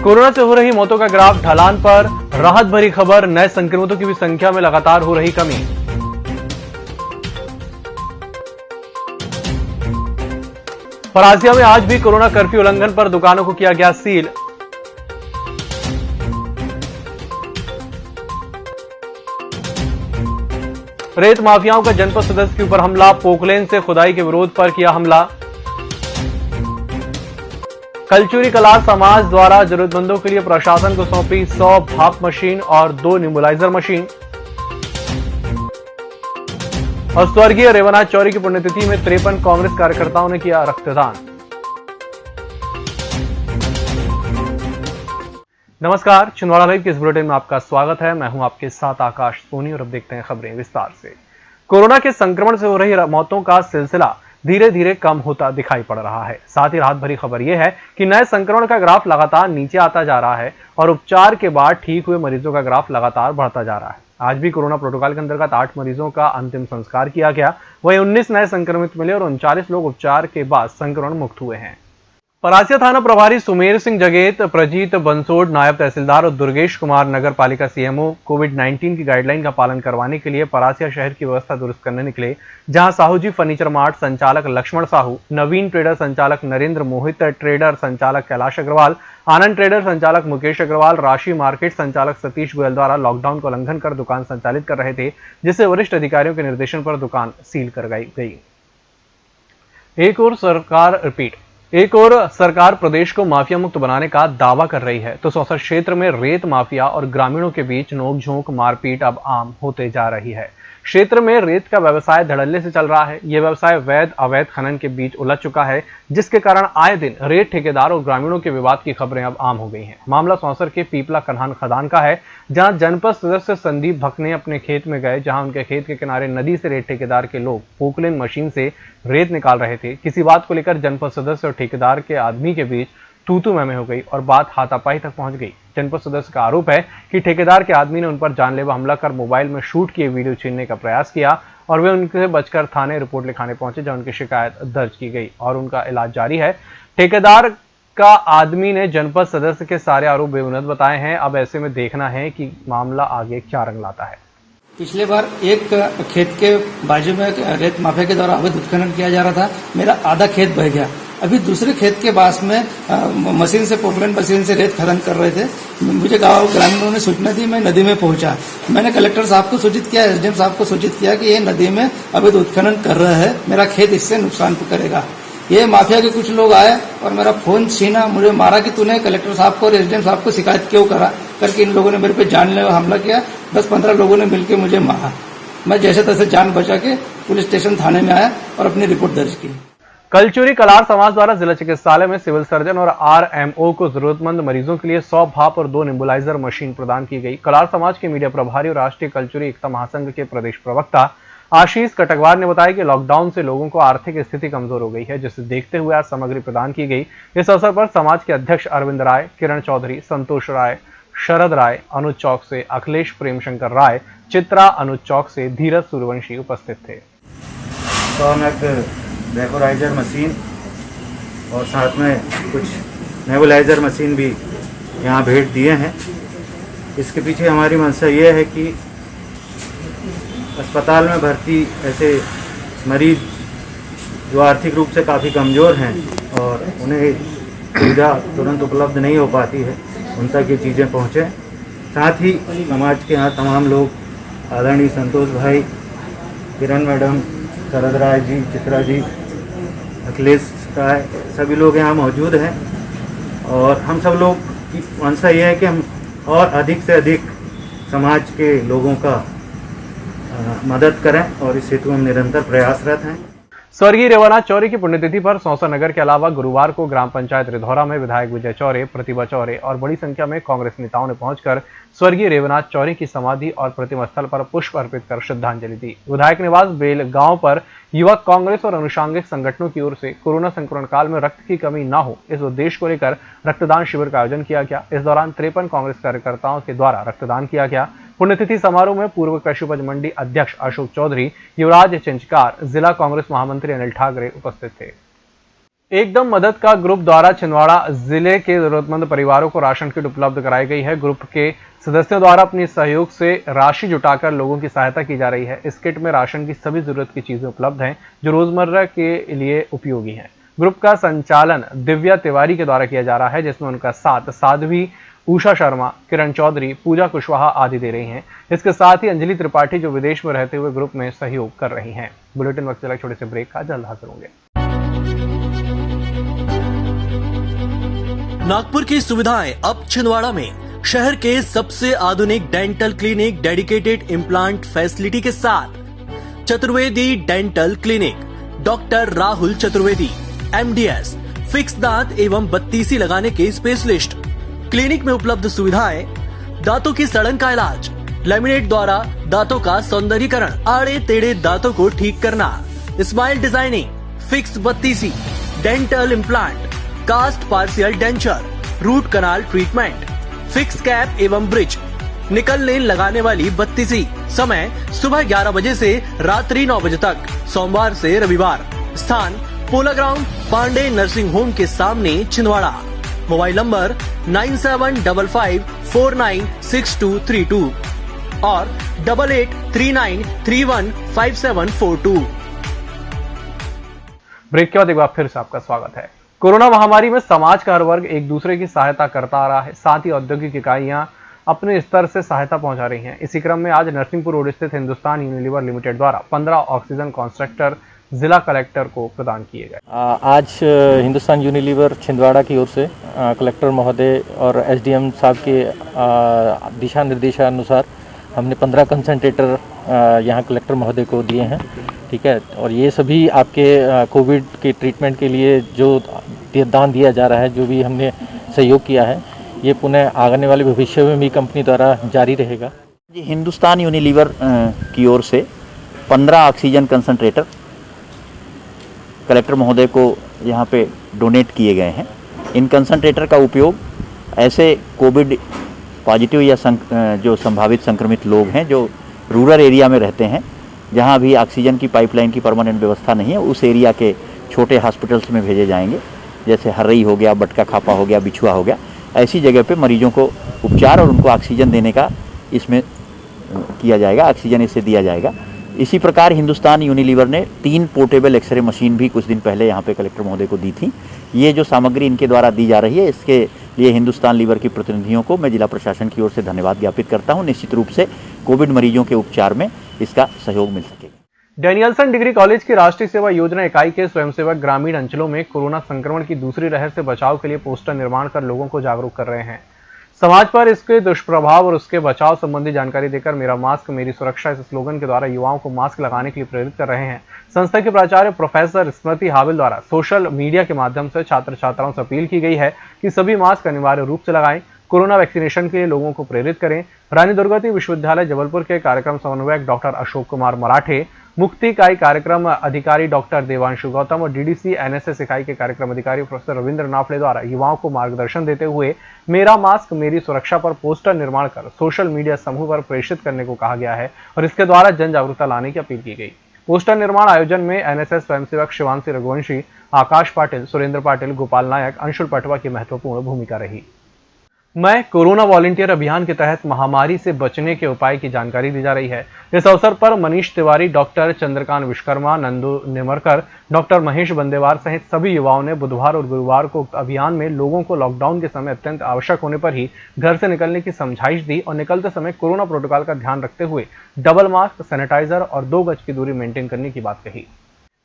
Corona से हो रही मौतों का ग्राफ ढलान पर, राहत भरी खबर, नए संक्रमितों की भी संख्या में लगातार हो रही कमी। परासिया में आज भी कोरोना कर्फ्यू उल्लंघन पर दुकानों को किया गया सील। रेत माफियाओं का जनपद सदस्य के ऊपर हमला, पोकलेन से खुदाई के विरोध पर किया हमला। कलचुरी कलार समाज द्वारा जरूरतमंदों के लिए प्रशासन को सौंपी 100 भाप मशीन और 2 न्यूबुलाइजर मशीन। और स्वर्गीय रेवनाथ चौरी की पुण्यतिथि में 53 कांग्रेस कार्यकर्ताओं ने किया रक्तदान। नमस्कार, छिंदवाड़ा लाइव के इस बुलेटिन में आपका स्वागत है। मैं हूं आपके साथ आकाश सोनी और अब देखते हैं खबरें विस्तार से। कोरोना के संक्रमण से हो रही मौतों का सिलसिला धीरे धीरे कम होता दिखाई पड़ रहा है। साथ ही राहत भरी खबर यह है कि नए संक्रमण का ग्राफ लगातार नीचे आता जा रहा है और उपचार के बाद ठीक हुए मरीजों का ग्राफ लगातार बढ़ता जा रहा है। आज भी कोरोना प्रोटोकॉल के अंतर्गत 8 मरीजों का अंतिम संस्कार किया गया। वहीं 19 नए संक्रमित मिले और 39 लोग उपचार के बाद संक्रमण मुक्त हुए हैं। परासिया थाना प्रभारी सुमेर सिंह जगेत, प्रजीत बंसोड़ नायब तहसीलदार और दुर्गेश कुमार नगर पालिका सीएमओ कोविड-19 की गाइडलाइन का पालन करवाने के लिए परासिया शहर की व्यवस्था दुरुस्त करने निकले, जहां साहूजी फर्नीचर मार्ट संचालक लक्ष्मण साहू, नवीन ट्रेडर संचालक नरेंद्र मोहित, ट्रेडर संचालक कैलाश अग्रवाल, आनंद ट्रेडर संचालक मुकेश अग्रवाल, राशि मार्केट संचालक सतीश गोयल द्वारा लॉकडाउन का उल्लंघन कर दुकान संचालित कर रहे थे, जिससे वरिष्ठ अधिकारियों के निर्देशन पर दुकान सील कर गई। एक और सरकार प्रदेश को माफिया मुक्त बनाने का दावा कर रही है, तो सौंसर क्षेत्र में रेत माफिया और ग्रामीणों के बीच नोकझोंक मारपीट अब आम होते जा रही है। क्षेत्र में रेत का व्यवसाय धड़ल्ले से चल रहा है। यह व्यवसाय वैध अवैध खनन के बीच उलझ चुका है, जिसके कारण आए दिन रेत ठेकेदार और ग्रामीणों के विवाद की खबरें अब आम हो गई हैं। मामला सौंसर के पीपला कन्हान खदान का है, जहां जनपद सदस्य संदीप भकने अपने खेत में गए, जहां उनके खेत के किनारे नदी से रेत ठेकेदार के लोग पोकलेन मशीन से रेत निकाल रहे थे। किसी बात को लेकर जनपद सदस्य और ठेकेदार के आदमी के बीच तू मैमे हो गई और बात हाथापाई तक पहुंच गई। जनपद सदस्य का आरोप है कि ठेकेदार के आदमी ने उन पर जानलेवा हमला कर मोबाइल में शूट किए वीडियो छीनने का प्रयास किया और वे उनसे बचकर थाने रिपोर्ट लिखाने पहुंचे, जहां उनकी शिकायत दर्ज की गई और उनका इलाज जारी है। ठेकेदार का आदमी ने जनपद सदस्य के सारे आरोप बेबुनियाद बताए हैं। अब ऐसे में देखना है कि मामला आगे क्या रंग लाता है। पिछले बार एक खेत के बाजू में रेत माफिया के द्वारा अवैध उत्खनन किया जा रहा था, मेरा आधा खेत बह गया। अभी दूसरे खेत के पास में मशीन से पोकलेन मशीन से रेत खनन कर रहे थे। मुझे गांव ग्रामीणों ने सूचना दी, मैं नदी में पहुंचा। मैंने कलेक्टर साहब को सूचित किया, एसडीएम साहब को सूचित किया कि ये नदी में अवैध उत्खनन कर रहा है, मेरा खेत इससे नुकसान करेगा। ये माफिया के कुछ लोग आए और मेरा फोन छीना, मुझे मारा कि तूने कलेक्टर साहब को और एसडीएम साहब को शिकायत क्यों करा करके इन लोगों ने मेरे पे जानलेवा हमला किया। 10-15 लोगों ने मिलकर मुझे मारा। मैं जैसे तैसे जान बचा के पुलिस स्टेशन थाने में आया और अपनी रिपोर्ट दर्ज की। कलचुरी कलार समाज द्वारा जिला चिकित्सालय में सिविल सर्जन और आरएमओ को जरूरतमंद मरीजों के लिए 100 भाप और 2 नेबुलाइजर मशीन प्रदान की गई। कलार समाज के मीडिया प्रभारी और राष्ट्रीय कलचुरी एकता महासंघ के प्रदेश प्रवक्ता आशीष कटकवार ने बताया कि लॉकडाउन से लोगों को आर्थिक स्थिति कमजोर हो गई है, जिसे देखते हुए आज सामग्री प्रदान की गई। इस अवसर पर समाज के अध्यक्ष अरविंद राय, किरण चौधरी, संतोष राय, शरद राय, अनुज चौक से अखिलेश प्रेमशंकर राय, चित्रा अनुज चौक से धीरज सूर्यवंशी उपस्थित थे। वेपोराइजर मशीन और साथ में कुछ नेबुलाइजर मशीन भी यहाँ भेंट दिए हैं। इसके पीछे हमारी मंशा ये है कि अस्पताल में भर्ती ऐसे मरीज जो आर्थिक रूप से काफ़ी कमज़ोर हैं और उन्हें सुविधा तुरंत उपलब्ध नहीं हो पाती है, उन तक ये चीज़ें पहुँचें। साथ ही समाज के यहाँ तमाम लोग, आदरणीय संतोष भाई, किरण मैडम, शरद राय जी, चित्रा जी, अखिलेश राय, सभी लोग यहाँ मौजूद हैं और हम सब लोग की मंशा ये है कि हम और अधिक से अधिक समाज के लोगों का मदद करें और इस हेतु हम निरंतर प्रयासरत हैं। स्वर्गीय रेवनाथ चौरी की पुण्यतिथि पर सौंसर नगर के अलावा गुरुवार को ग्राम पंचायत रिधौरा में विधायक विजय चौरे, प्रतिभा चौरे और बड़ी संख्या में कांग्रेस नेताओं ने पहुंचकर स्वर्गीय रेवनाथ चौरी की समाधि और प्रतिमा स्थल पर पुष्प अर्पित कर श्रद्धांजलि दी। विधायक निवास बेल गांव पर युवक कांग्रेस और अनुषंगिक संगठनों की ओर से कोरोना संक्रमण काल में रक्त की कमी न हो, इस उद्देश्य को लेकर रक्तदान शिविर का आयोजन किया गया। इस दौरान 53 कांग्रेस कार्यकर्ताओं के द्वारा रक्तदान किया गया। पुण्यतिथि समारोह में पूर्व कृषि उपज मंडी अध्यक्ष अशोक चौधरी, युवराज चिंचकार, जिला कांग्रेस महामंत्री अनिल ठाकरे उपस्थित थे। एकदम मदद का ग्रुप द्वारा छिंदवाड़ा जिले के जरूरतमंद परिवारों को राशन किट उपलब्ध कराई गई है। ग्रुप के सदस्यों द्वारा अपनी सहयोग से राशि जुटाकर लोगों की सहायता की जा रही है। इस किट में राशन की सभी जरूरत की चीजें उपलब्ध हैं जो रोजमर्रा के लिए उपयोगी हैं। ग्रुप का संचालन दिव्या तिवारी के द्वारा किया जा रहा है, जिसमें उनका साथ साध्वी, उषा शर्मा, किरण चौधरी, पूजा कुशवाहा आदि दे रही हैं। इसके साथ ही अंजलि त्रिपाठी जो विदेश में रहते हुए ग्रुप में सहयोग कर रही हैं। बुलेटिन वक्त चला छोटे से ब्रेक का, जल्द हाजिर होंगे। नागपुर की सुविधाएं अब छिंदवाड़ा में। शहर के सबसे आधुनिक dental clinic dedicated implant facility के साथ Chaturvedi dental clinic, doctor Rahul Chaturvedi, MDS, fix दांत एवं बत्तीसी लगाने के स्पेशलिस्ट। क्लिनिक में उपलब्ध सुविधाएं: दांतों की सड़न का इलाज, लैमिनेट द्वारा दांतों का सौंदर्यीकरण, आड़े टेढ़े दांतों को ठीक करना, स्माइल डिजाइनिंग, फिक्स बत्तीसी, dental implant, cast partial denture, root canal treatment, fix cap एवं ब्रिज, निकलने लगाने वाली बत्तीसी। समय सुबह 11 बजे से रात्रि 9 बजे तक, सोमवार से रविवार। स्थान पोला ग्राउंड, पांडे नर्सिंग होम के सामने, छिंदवाड़ा। मोबाइल नंबर 9755496232 और 8839315742। ब्रेक के बाद एक बार फिर से आपका स्वागत है। कोरोना महामारी में समाज का हर वर्ग एक दूसरे की सहायता करता आ रहा है। साथ ही औद्योगिक इकाइयां अपने स्तर से सहायता पहुंचा रही हैं। इसी क्रम में आज नरसिंहपुर रोड स्थित हिंदुस्तान यूनिलीवर लिमिटेड द्वारा 15 ऑक्सीजन कॉन्सट्रक्टर जिला कलेक्टर को प्रदान किए गए। आज हिंदुस्तान यूनिलीवर छिंदवाड़ा की ओर से कलेक्टर महोदय और SDM साहब के दिशा निर्देशानुसार हमने 15 कंसंट्रेटर यहाँ कलेक्टर महोदय को दिए हैं। ठीक है, और ये सभी आपके कोविड के ट्रीटमेंट के लिए जो दान दिया जा रहा है, जो भी हमने सहयोग किया है, ये पुनः आने वाले भविष्य में भी कंपनी द्वारा जारी रहेगा। जी, हिंदुस्तान यूनिलीवर की ओर से 15 ऑक्सीजन कंसंट्रेटर कलेक्टर महोदय को यहाँ पे डोनेट किए गए हैं। इन कंसंट्रेटर का उपयोग ऐसे कोविड पॉजिटिव या जो संभावित संक्रमित लोग हैं जो रूरल एरिया में रहते हैं, जहाँ भी ऑक्सीजन की पाइपलाइन की परमानेंट व्यवस्था नहीं है, उस एरिया के छोटे हॉस्पिटल्स में भेजे जाएंगे। जैसे हर्रई हो गया, बटका खापा हो गया, बिछुआ हो गया, ऐसी जगह पे मरीजों को उपचार और उनको ऑक्सीजन देने का इसमें किया जाएगा, ऑक्सीजन इससे दिया जाएगा। इसी प्रकार हिंदुस्तान यूनिलीवर ने 3 पोर्टेबल एक्सरे मशीन भी कुछ दिन पहले यहाँ पे कलेक्टर महोदय को दी थी। ये जो सामग्री इनके द्वारा दी जा रही है, इसके लिए हिंदुस्तान लीवर की प्रतिनिधियों को मैं जिला प्रशासन की ओर से धन्यवाद ज्ञापित करता हूँ। निश्चित रूप से कोविड मरीजों के उपचार में इसका सहयोग मिल सकेगा। डैनियलसन डिग्री कॉलेज की राष्ट्रीय सेवा योजना इकाई के स्वयंसेवक ग्रामीण अंचलों में कोरोना संक्रमण की दूसरी लहर से बचाव के लिए पोस्टर निर्माण कर लोगों को जागरूक कर रहे हैं। समाज पर इसके दुष्प्रभाव और उसके बचाव संबंधी जानकारी देकर मेरा मास्क मेरी सुरक्षा इस स्लोगन के द्वारा युवाओं को मास्क लगाने के लिए प्रेरित कर रहे हैं। संस्था के प्राचार्य प्रोफेसर स्मृति हाबिल द्वारा सोशल मीडिया के माध्यम से छात्र छात्राओं से अपील की गई है कि सभी मास्क अनिवार्य रूप से लगाएं, कोरोना वैक्सीनेशन के लिए लोगों को प्रेरित करें। रानी दुर्गावती विश्वविद्यालय जबलपुर के कार्यक्रम समन्वयक डॉक्टर अशोक कुमार मराठे, मुक्ति इकाई कार्यक्रम अधिकारी डॉक्टर देवांशु गौतम और DDC NSS इकाई के कार्यक्रम अधिकारी प्रोफेसर रविंद्र नाफले द्वारा युवाओं को मार्गदर्शन देते हुए मेरा मास्क मेरी सुरक्षा पर पोस्टर निर्माण कर सोशल मीडिया समूह पर प्रेषित करने को कहा गया है और इसके द्वारा जन जागरूकता लाने की अपील की गई। पोस्टर निर्माण आयोजन में NSS स्वयंसेवक शिवांशी रघुवंशी, आकाश पाटिल, सुरेंद्र पाटिल, गोपाल नायक, अंशुल पटवा की महत्वपूर्ण भूमिका रही। मैं कोरोना वॉलंटियर अभियान के तहत महामारी से बचने के उपाय की जानकारी दी जा रही है। इस अवसर पर मनीष तिवारी, डॉक्टर चंद्रकांत विश्वकर्मा, नंदू निमरकर, डॉक्टर महेश बंदेवार सहित सभी युवाओं ने बुधवार और गुरुवार को उक्त अभियान में लोगों को लॉकडाउन के समय अत्यंत आवश्यक होने पर ही घर से निकलने की समझाइश दी और निकलते समय कोरोना प्रोटोकॉल का ध्यान रखते हुए डबल मास्क, सैनिटाइजर और 2 गज की दूरी मेंटेन करने की बात कही।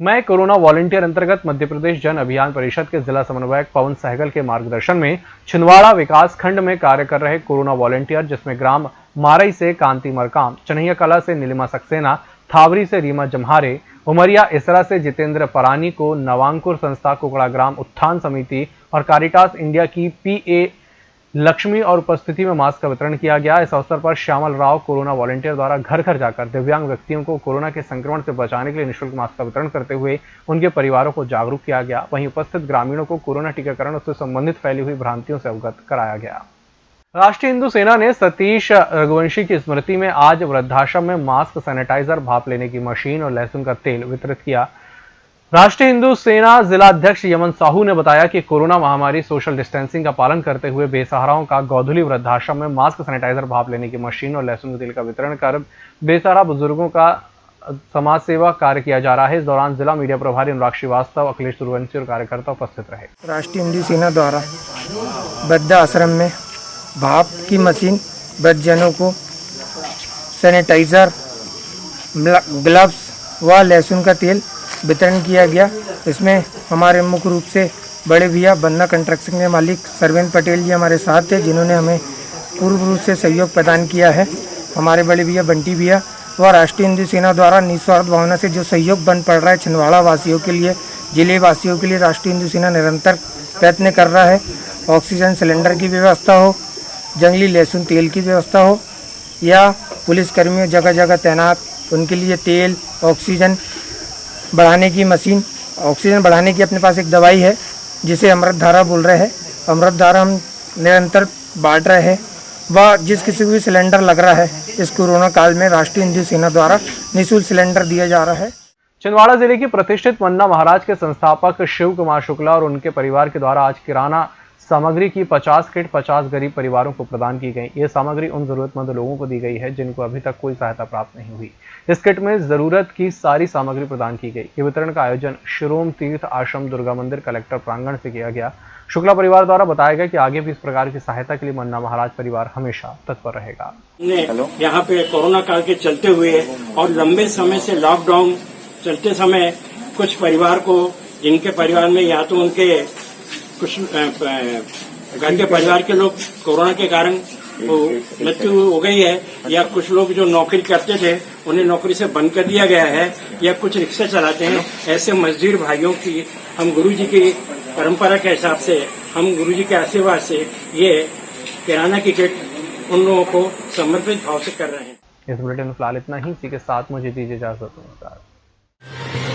मैं कोरोना वॉलंटियर अंतर्गत मध्य प्रदेश जन अभियान परिषद के जिला समन्वयक पवन सहगल के मार्गदर्शन में छिंदवाड़ा विकास खंड में कार्य कर रहे कोरोना वॉलंटियर, जिसमें ग्राम मारई से कांति मरकाम, चनैया कला से नीलिमा सक्सेना, थावरी से रीमा जम्हारे, उमरिया इसरा से जितेंद्र परानी को नवांकुर संस्था कुकड़ा ग्राम उत्थान समिति और कारिटास इंडिया की PA लक्ष्मी और उपस्थिति में मास्क का वितरण किया गया। इस अवसर पर श्यामल राव कोरोना वॉलंटियर द्वारा घर घर जाकर दिव्यांग व्यक्तियों को कोरोना के संक्रमण से बचाने के लिए निःशुल्क मास्क का वितरण करते हुए उनके परिवारों को जागरूक किया गया। वहीं उपस्थित ग्रामीणों को कोरोना टीकाकरण उससे संबंधित फैली हुई भ्रांतियों से अवगत कराया गया। राष्ट्रीय हिंदू सेना ने सतीश रघुवंशी की स्मृति में आज वृद्धाश्रम में मास्क, सैनिटाइजर, भाप लेने की मशीन और लहसुन का तेल वितरित किया। राष्ट्रीय हिंदू सेना जिला अध्यक्ष यमन साहू ने बताया कि कोरोना महामारी सोशल डिस्टेंसिंग का पालन करते हुए बेसहाराओं का गौधुली वृद्धाश्रम में मास्क, सैनिटाइजर, भाप लेने की मशीन और लहसुन के तेल का वितरण कर बेसहारा बुजुर्गों का समाज सेवा कार्य किया जा रहा है। इस दौरान जिला मीडिया प्रभारी अनुराग श्रीवास्तव, अखिलेश सूर्यवंशी और कार्यकर्ता उपस्थित रहे। राष्ट्रीय हिंदू सेना द्वारा वृद्धाश्रम में भाप की मशीन, वृद्धजनों को सैनिटाइजर, ग्लव्स व लहसुन का तेल वितरण किया गया। इसमें हमारे मुख्य रूप से बड़े भैया बन्ना कंस्ट्रक्शन के मालिक सरवेंद्र पटेल जी हमारे साथ थे, जिन्होंने हमें पूर्ण रूप से सहयोग प्रदान किया है। हमारे बड़े भैया बंटी भैया व राष्ट्रीय हिंदू सेना द्वारा निस्वार्थ भावना से जो सहयोग बन पड़ रहा है छिंदवाड़ा वासियों के लिए, जिले वासियों के लिए राष्ट्रीय हिंदू सेना निरंतर प्रयत्न कर रहा है। ऑक्सीजन सिलेंडर की व्यवस्था हो, जंगली लहसुन तेल की व्यवस्था हो या पुलिसकर्मियों जगह जगह तैनात, उनके लिए तेल, ऑक्सीजन बढ़ाने की मशीन, ऑक्सीजन बढ़ाने की अपने पास एक दवाई है जिसे अमृत धारा बोल रहे हैं। अमृत धारा हम निरंतर बांट रहे हैं व जिस किसी को भी सिलेंडर लग रहा है इस कोरोना काल में राष्ट्रीय हिंदू सेना द्वारा निःशुल्क सिलेंडर दिया जा रहा है। छिंदवाड़ा जिले की प्रतिष्ठित मन्ना महाराज के संस्थापक शिव कुमार शुक्ला और उनके परिवार के द्वारा आज किराना सामग्री की 50 किट 50 गरीब परिवारों को प्रदान की गई। ये सामग्री उन जरूरतमंद लोगों को दी गई है जिनको अभी तक कोई सहायता प्राप्त नहीं हुई। इस किट में जरूरत की सारी सामग्री प्रदान की गई। ये वितरण का आयोजन शिरोम तीर्थ आश्रम दुर्गा मंदिर कलेक्टर प्रांगण से किया गया। शुक्ला परिवार द्वारा बताया गया कि आगे भी इस प्रकार की सहायता के लिए मन्ना महाराज परिवार हमेशा तत्पर रहेगा। यहाँ पे कोरोना काल के चलते हुए और लंबे समय से लॉकडाउन चलते समय कुछ परिवार को, जिनके परिवार में या तो उनके कुछ घर के परिवार के लोग कोरोना के कारण मृत्यु हो गई है, या कुछ लोग जो नौकरी करते थे उन्हें नौकरी से बंद कर दिया गया है, या कुछ रिक्शा चलाते हैं। ऐसे मजदूर भाइयों की हम गुरुजी की परंपरा के हिसाब से, हम गुरुजी के आशीर्वाद से ये किराना की किट उन लोगों को समर्पित भाव से कर रहे हैं। इस बुलेटिन में फिलहाल इतना ही। इसी के साथ मुझे दीजिए इजाजत। नमस्कार।